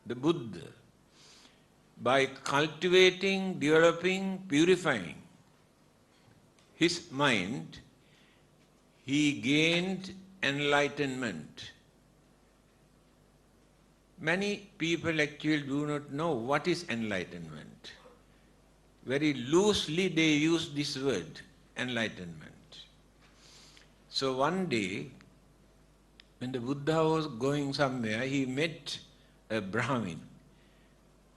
the Buddha, by cultivating, developing, purifying his mind, he gained enlightenment. Many people actually do not know what is enlightenment. Very loosely they use this word, enlightenment. So one day, when the Buddha was going somewhere, he met a Brahmin.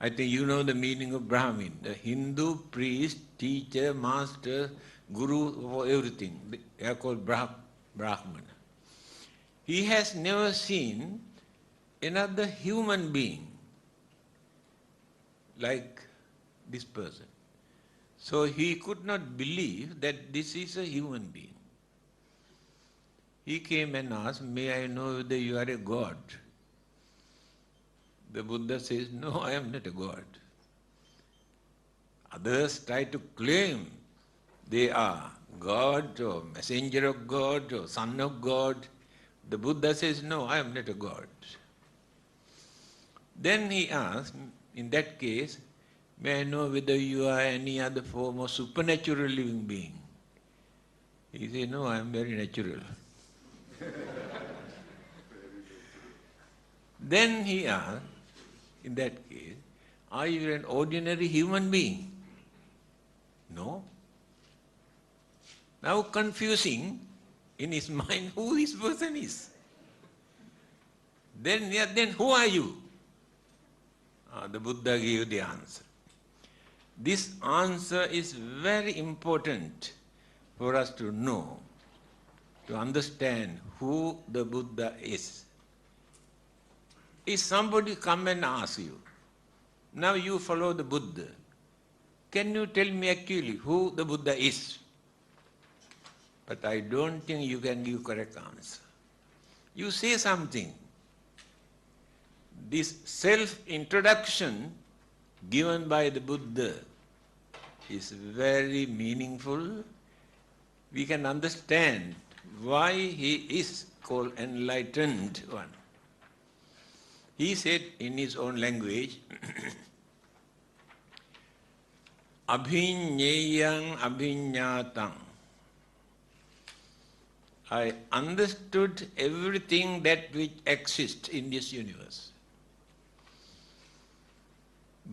I think you know the meaning of Brahmin, the Hindu priest, teacher, master, guru, for everything. They are called Brahmana. He has never seen another human being like this person. So he could not believe that this is a human being. He came and asked, "May I know whether you are a god?" The Buddha says, "No, I am not a god." Others try to claim they are God or messenger of God or son of God. The Buddha says, "No, I am not a god." Then he asked, in that case, "May I know whether you are any other form of supernatural living being?" He said, "No, I am very natural." Then he asked, in that case, "Are you an ordinary human being?" No. Now confusing in his mind who this person is. Then who are you? The Buddha gave the answer. This answer is very important for us to know, to understand who the Buddha is. If somebody come and ask you, now you follow the Buddha, can you tell me actually who the Buddha is? But I don't think you can give correct answer. You say something. This self-introduction given by the Buddha is very meaningful. We can understand why he is called enlightened one. He said in his own language, "Abhinyeyang abhinyatang." I understood everything that which exists in this universe.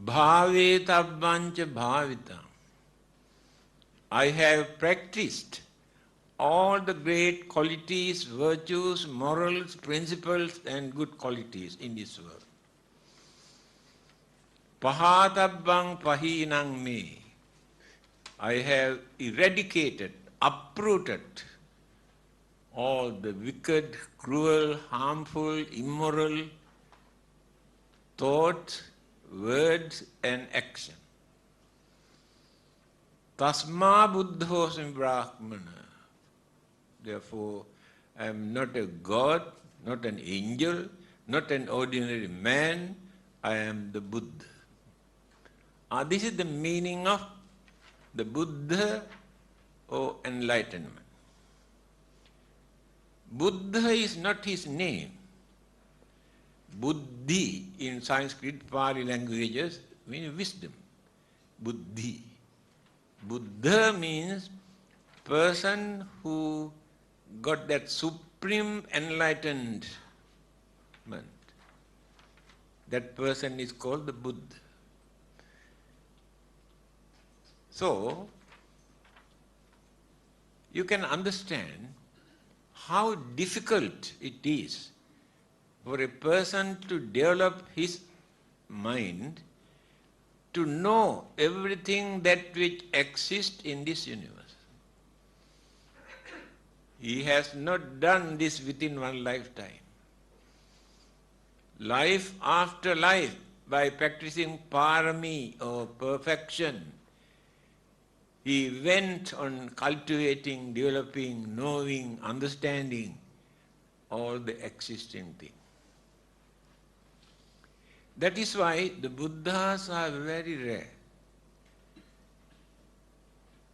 Bhavetabbancha bhavitam. I have practiced all the great qualities, virtues, morals, principles, and good qualities in this world. Pahatabbang pahinang me. I have eradicated, uprooted all the wicked, cruel, harmful, immoral thoughts, words, and action. Tasma buddhosmi brahmana. Therefore, I am not a god, not an angel, not an ordinary man. I am the Buddha. This is the meaning of the Buddha or enlightenment. Buddha is not his name. Buddhi in Sanskrit, Pali languages means wisdom. Buddhi. Buddha means person who got that supreme enlightenment. That person is called the Buddha. So, you can understand how difficult it is for a person to develop his mind to know everything that which exists in this universe. He has not done this within one lifetime. Life after life, by practicing parami or perfection, he went on cultivating, developing, knowing, understanding all the existing things. That is why the Buddhas are very rare.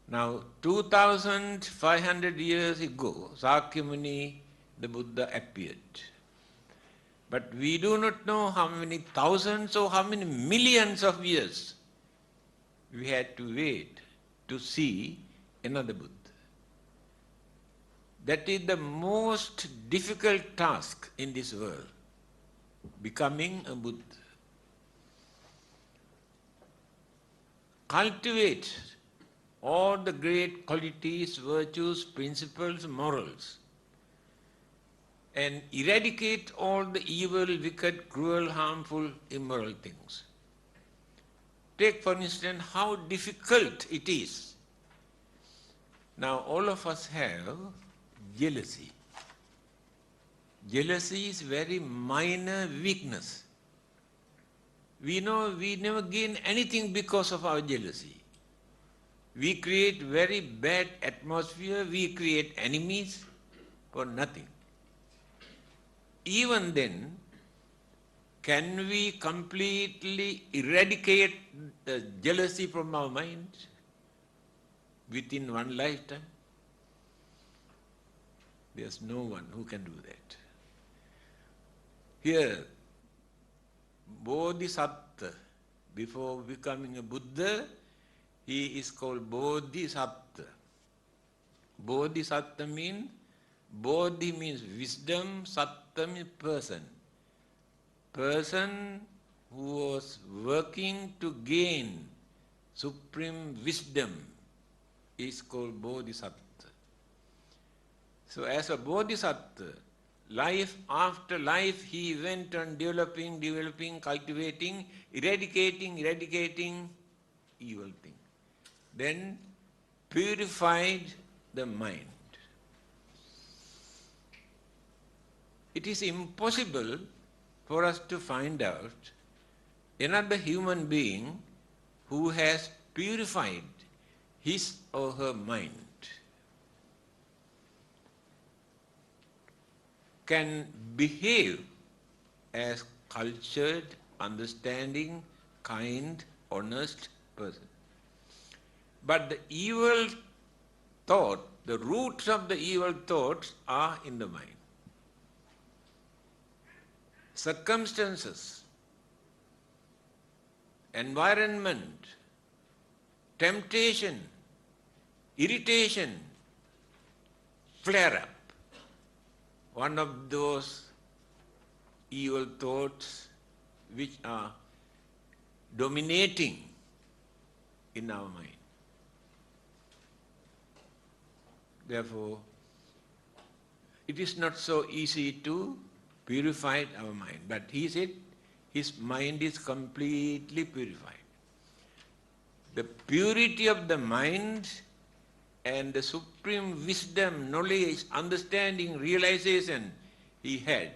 Now, 2,500 years ago, Sakyamuni, the Buddha appeared. But we do not know how many thousands or how many millions of years we had to wait to see another Buddha. That is the most difficult task in this world, becoming a Buddha. Cultivate all the great qualities, virtues, principles, morals, and eradicate all the evil, wicked, cruel, harmful, immoral things. Take, for instance, how difficult it is. Now, all of us have jealousy. Jealousy is very minor weakness. We know we never gain anything because of our jealousy. We create very bad atmosphere, we create enemies for nothing. Even then, can we completely eradicate the jealousy from our mind within one lifetime? There's no one who can do that. Here, Bodhisattva, before becoming a Buddha, he is called Bodhisattva. Bodhisattva means, Bodhi means wisdom, Sattva means person. Person who was working to gain supreme wisdom is called Bodhisattva. So as a Bodhisattva, life after life he went on developing, cultivating, eradicating evil things. Then purified the mind. It is impossible for us to find out another human being who has purified his or her mind, can behave as cultured, understanding, kind, honest person. But the evil thought, the roots of the evil thoughts are in the mind. Circumstances, environment, temptation, irritation, flare up. One of those evil thoughts which are dominating in our mind. Therefore, it is not so easy to purify our mind. But he said his mind is completely purified. The purity of the mind and the supreme wisdom, knowledge, understanding, realization he had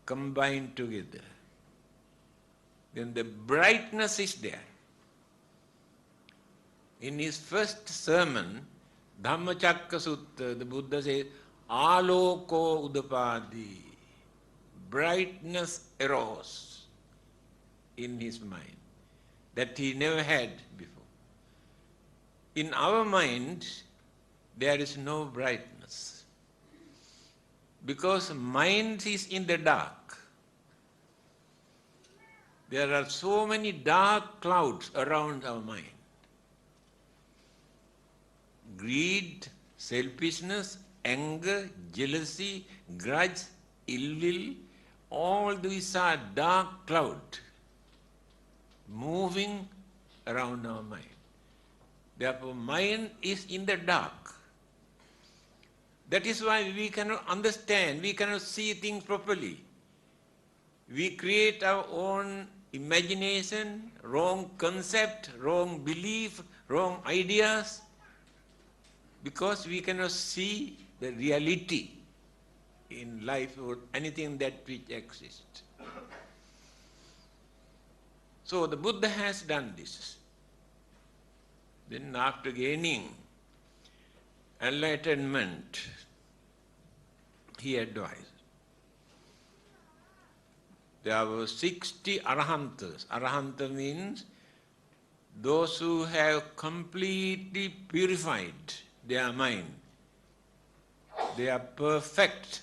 combined together. Then the brightness is there. In his first sermon, Dhammacakka Sutta, the Buddha says, Aloko udapadi, brightness arose in his mind that he never had before. In our mind, there is no brightness because mind is in the dark. There are so many dark clouds around our mind. Greed, selfishness, anger, jealousy, grudge, ill will, all these are dark clouds moving around our mind. Therefore, mind is in the dark. That is why we cannot understand, we cannot see things properly. We create our own imagination, wrong concept, wrong belief, wrong ideas, because we cannot see the reality in life or anything that which exists. So the Buddha has done this. Then after gaining enlightenment, he advised. There were 60 Arahantas. Arahanta means those who have completely purified their mind. They are perfect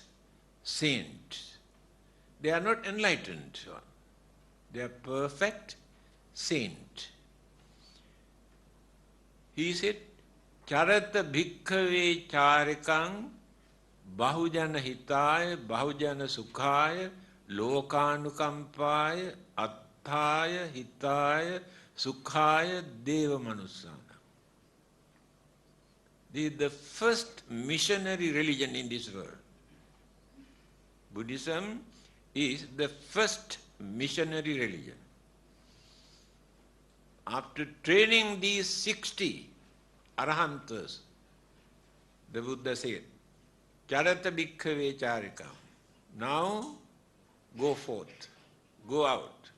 saints. they are not enlightened. They are perfect saint. He said, Charata bhikkhave charikang bahujana hitaya bahujana sukhaya lokanukampaya atthaya hitaya sukhaya deva manusana. This is the first missionary religion in this world. Buddhism is the first missionary religion. After training these 60 Arahantas, the Buddha said, Charata bhikkhave charika. Now go forth, go out.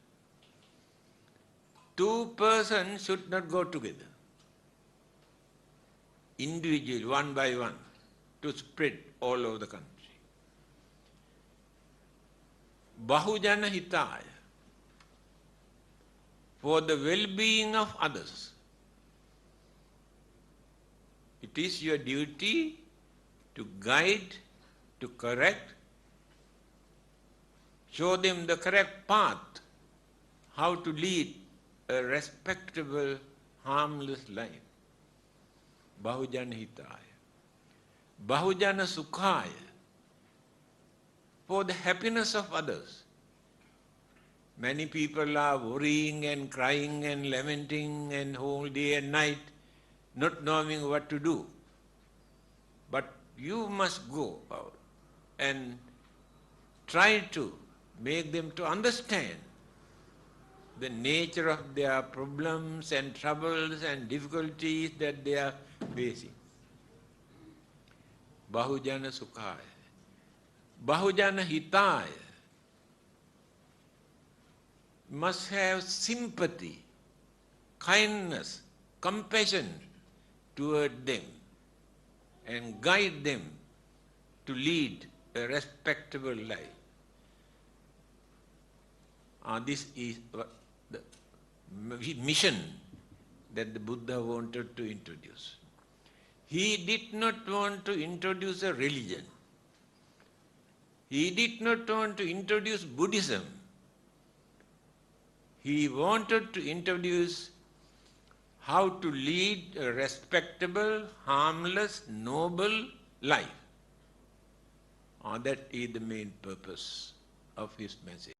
Two persons should not go together. Individually, one by one, to spread all over the country. Bahujana hitaya, for the well-being of others. It is your duty to guide, to correct, show them the correct path, how to lead a respectable, harmless life. Bahujana hitaya. Bahujana sukhaya, for the happiness of others. Many people are worrying and crying and lamenting and whole day and night, not knowing what to do. But you must go out and try to make them to understand the nature of their problems and troubles and difficulties that they are facing. Bahujana sukhaya. Bahujana hitaya. Must have sympathy, kindness, compassion toward them and guide them to lead a respectable life. This is the mission that the Buddha wanted to introduce. He did not want to introduce a religion. He did not want to introduce Buddhism. He wanted to introduce how to lead a respectable, harmless, noble life. That is the main purpose of his message.